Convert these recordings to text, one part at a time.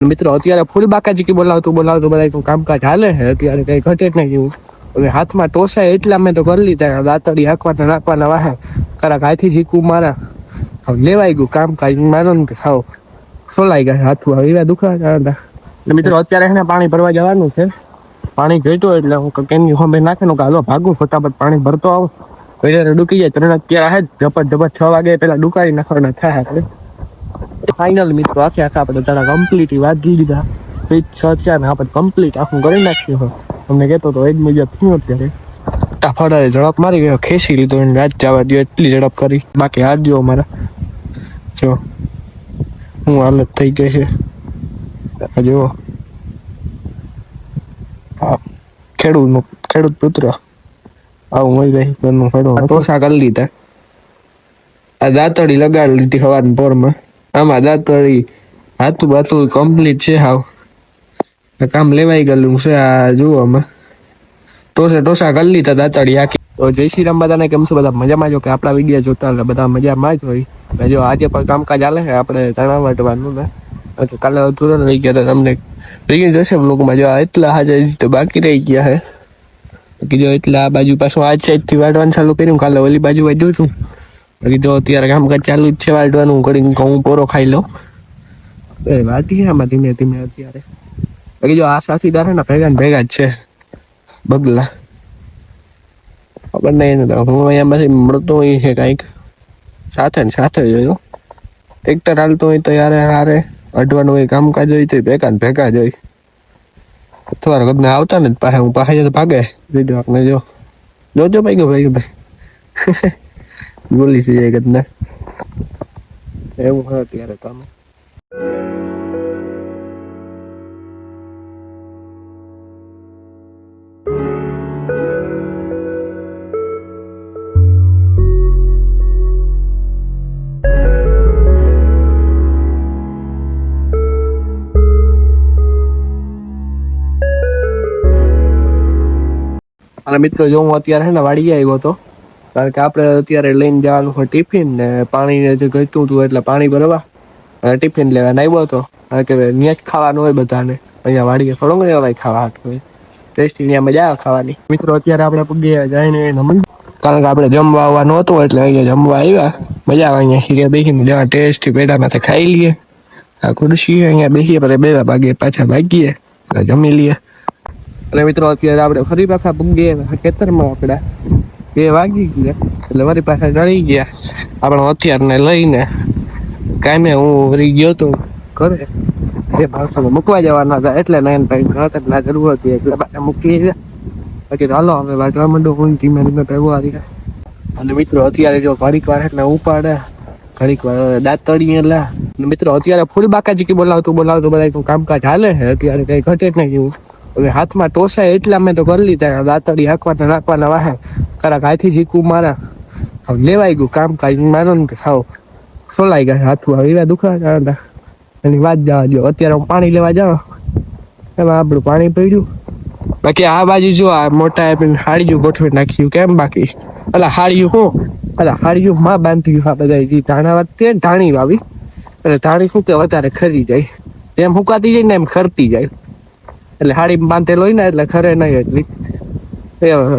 મિત્રો અત્યારે ફૂલ બાકાજી કે બોલાવતું બધા કામકાજ હાલે છે. અત્યારે કઈ ઘટે જ નહીં એવું. હવે હાથમાં ટોસાય એટલા મેં તો કરી લીધા. દાંતડી હાંકવાના નાખવાના વાહે કરાક હાથી જીકું મારા લેવાઈ ગયું કામકાજ મારો ને ખાવ સોલાઈ ગયા હાથું એવા દુખા હતા. મિત્રો અત્યારે એને પાણી ભરવા જવાનું છે. પાણી જોઈતો એટલે હું કેમની હોમે નાખે નો હાલો ભાગું ફટાફટ પાણી ભરતો આવું. પહેલા ડૂકી જાય ત્રણ અત્યારે ઝપટ 6 વાગે પેલા ડુકારી નાખવાના થાય આપણે. ફાઇનલ મિત્રો આખે આપણે તારા કમ્પ્લીટ વાગી દીધા. 6 ને આપણે કમ્પ્લીટ આખું કરી નાખ્યું. તમને કહેતો તો એ જ મુજબ થયું. અત્યારે ફટાફટ ઝડપ મારી ગયો ખેંચી લીધો અને રાત જવા દો એટલી ઝડપ કરી. બાકી હાથ દો અમારા જો હું હાલત થઈ ગઈ છે. જો ખેડૂત પુત્ર આવું મળી ગઈ ઘરનું ખેડો ટોસા કરી લીધા. આ દાંતડી લગાડી લીધી સવારની પોરમાં. આમાં દાંતડી હાથું કમ્પ્લીટ છે. હાવ કામ લેવાઈ ગયેલું છે. આ જુઓ આમાં ટોસા કરી લીધા દાંતડી આખી. તો જય શ્રી રામ બધાને, કેમ છો બધા મજામાં? જો કે આપણા વિડીયો જોતા એટલે બધા મજામાં જ હોય. જો આજે પણ કામકાજ ચાલે છે. આપણે તણા વાટવાનું ને કાલે અધૂરા રહી ગયા હતા. તમને રહી જશે બ્લોગમાં. જો એટલા હાજર તો બાકી રહી ગયા હે. બાકી જો એટલા આ બાજુ પાછું આ સાઈડ થી વાટવાનું ચાલુ કર્યું. કાલે ઓલી બાજુ વાંચ્યું છું. બાકી જો અત્યારે કામકાજ ચાલુ જ છે વાટવાનું. કરીને હું પોરો ખાઈ લઉં વાટી આમાં ધીમે ધીમે અત્યારે. બાકી જો આ સાથીદાર છે ને ભેગા જ છે બગલા. ખબર નહીં હું અહીંયામાંથી મળતો હોય છે કાંઈક સાથે ને સાથે જોયો. ટ્રેક્ટર હાલતો હોય તો યારે અડવાનું હોય કામકાજ હોય તો ભેગા જ હોય. થોડા કદને આવતા ને પાસે હું પાસે તો ભાગે વિડીયો આપને જોજો ભાઈ બોલી છે કદને એવું હોય અત્યારે કામ. અને મિત્રો જો હું અત્યારે છે ને વાડી આવ્યો હતો. કારણ કે આપણે અત્યારે લઈને જવાનું હોય ટિફિન ને પાણી જે ઘટતું હતું એટલે પાણી ભરવા ટિફિન લેવા આવ્યો હતો. કારણ કે ત્યાં જ ખાવાનું હોય બધાને. અહીંયા વાડીએ થોડો ભાઈ ખાવા હોય ટેસ્ટી ત્યાં મજા આવે ખાવાની. મિત્રો અત્યારે આપણે પગે જઈને કારણ કે આપણે જમવા આવવાનું હતું એટલે અહીંયા જમવા આવ્યા. મજા આવે અહીંયા હીરે બેસીને જવા ટેસ્ટી પેડામાં ખાઈ લઈએ. આ ખુરશી અહીંયા બેસીએ પછી 2 વાગે પાછા ભાગીએ જમી લઈએ. અને મિત્રો અત્યારે આપણે ફરી પાછા પૂગીએ ખેતરમાં. આપણા 2 વાગી ગયા એટલે ફરી પાછા ચડી ગયા આપણો હથિયારને લઈને. કાંઈ હું વળી ગયો તો ઘરે 2 માણસોને મૂકવા જવાના હતા એટલે નયનભાઈ ના જરૂર હતી એટલે પાછા મૂકી ગયા. બાકી હાલો હવે વાટવા માંડો હું ધીમે ધીમે ભેગો આવી ગયા. અને મિત્રો અત્યારે જો ઘડીક વાર એટલે ઉપાડે ઘડીક વાર દાંત તળીએ એટલે. મિત્રો અત્યારે ફૂલ બાકાજી કે બોલાવતું બધા કામકાજ હાલે છે. અત્યારે કઈ ઘટે જ નહીં એવું. હવે હાથમાં ટોસાય એટલા મેં તો કરી લીધા. દાંતડી હાંકવાના નાખવાના વાહે કરાક હાથી જીકું મારા લેવાઈ ગયું કામકાજ મારો ને ખાવ સોલાઈ ગયા હાથું એવા દુખા હતા. એની વાત જવા દો. અત્યારે હું પાણી લેવા જાઉં એમાં આપણું પાણી પડ્યું. બાકી આ બાજુ જો આ મોટા હાડિયું ગોઠવી નાખ્યું. કેમ બાકી અલા હાડિયું માં બાંધ્યું. આ બધા જે ધાણા વાતી ધાણી વાવી એટલે ધાણી શું કે વધારે ખરી જાય. એમ હુકાતી જાય ને એમ ખરતી જાય. એટલે હાડી બાંધેલો હોય ને એટલે ખરે નહીં એટલી.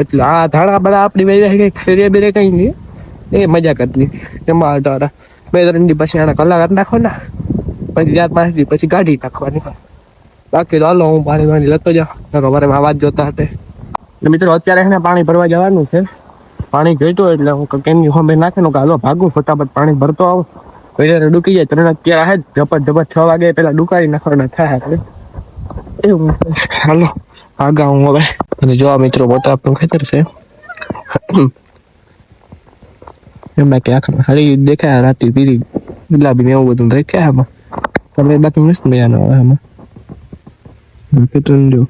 એટલે આ ધાણા બધા આપણી બે ખરી બેરે કઈ નહીં. એ મજા કરતી એમાં અઢારા 2-3 દી પછી આને કલાક નાખો ને પછી 4-5 દી પછી કાઢી નાખવાની. બાકી તો હાલો હું પાણી લેતો જાઉં. અમારે આવાજ જોતા હતા. મિત્રો અત્યારે એને પાણી ભરવા જવાનું છે. પાણી જોઈતો એટલે હું કેમની હોમે નાખે નો હાલો ભાગું ફટાફટ પાણી ભરતો આવું. પહેલા ડૂકી જાય ત્રણ અત્યારે ઝપટ 6 વાગે પેલા ડુકારી નાખવાના થાય આપણે. એવું હાલો આગા હું હવે. અને જો આ મિત્રો મોટા આપણું ખેતર છે એમાં કે આખા હરી દેખાય રાતી પીરી ગુલાબી ને એવું બધું દેખાય. આમાં તમે બાકી મસ્ત મજાનો આવે આમાં ખેતર જો.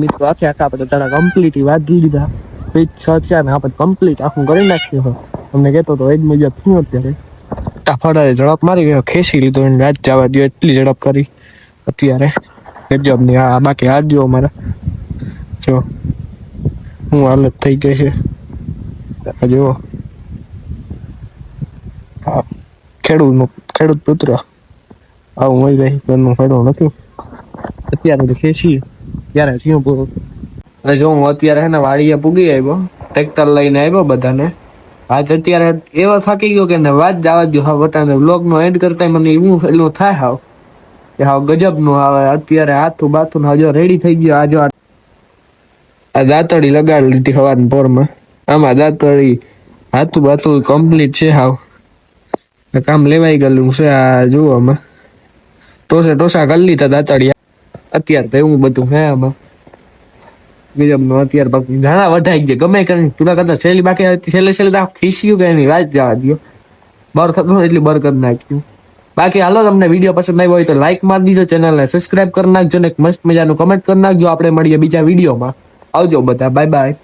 મિત્રો આખે આપણે તારા કમ્પ્લીટ વાગી દીધા. 6 ને આપણે કમ્પ્લીટ આખું કરી નાખ્યું. તમને કહેતો તો એ જ મુજબ થયું. અત્યારે ફટાફટ ઝડપ મારી ગયો, ખેંચી લીધો અને રાત જવા દો, એટલી ઝડપ કરી અત્યારે ગજબ ની. હા બાકી હાથ જો અમારા જો હું હાલત થઈ ગઈ છે જો. ખેડૂત પુત્ર આવું મળી જાય ઘરનું ખેડૂત નથી અત્યારે ખેંચી ત્યારે થયું પૂરું. જો હું અત્યારે હે ને વાડીએ પૂગી આવ્યો, ટ્રેક્ટર લઈને આવ્યો બધાને. આજ અત્યારે એવો થાકી ગયો કે વાત જવા દો. હા બટાને વ્લોગ નો એન્ડ કરતા મને એવું એટલું થાય હાવ કે હાવ ગજબ નું આવે. અત્યારે હાથું બાથું હજો રેડી થઈ ગયો. આજો આ દાંતડી લગાડી લીધી સવારની પોરમાં. આમાં દાંતડી હાથું બાથું કમ્પ્લીટ છે હાવ. કામ લેવાઈ ગયેલું છે. આ જુઓ આમાં ટોસા કરી લીધા દાંતડિયા. અત્યારે તો એવું બધું હે આમાં ગજબ નું. અત્યારે બાકી ઘણા વઢાઈ ગયા ગમે કરીને તુલા કરતા છેલ્લી બાકી છેલ્લે ખીસ્યું કે એની વાત જવા દો. બર થતું એટલી બર કરી નાખ્યું. બાકી હાલો તમને વિડીયો પસંદ આવ્યો હોય તો લાઈક મારી દીજો, ચેનલને સબસ્ક્રાઇબ કરી નાખજો ને એક મસ્ત મજાનું કમેન્ટ કરી નાખજો. આપણે મળીએ બીજા વિડીયોમાં. આવજો બધા, બાય બાય.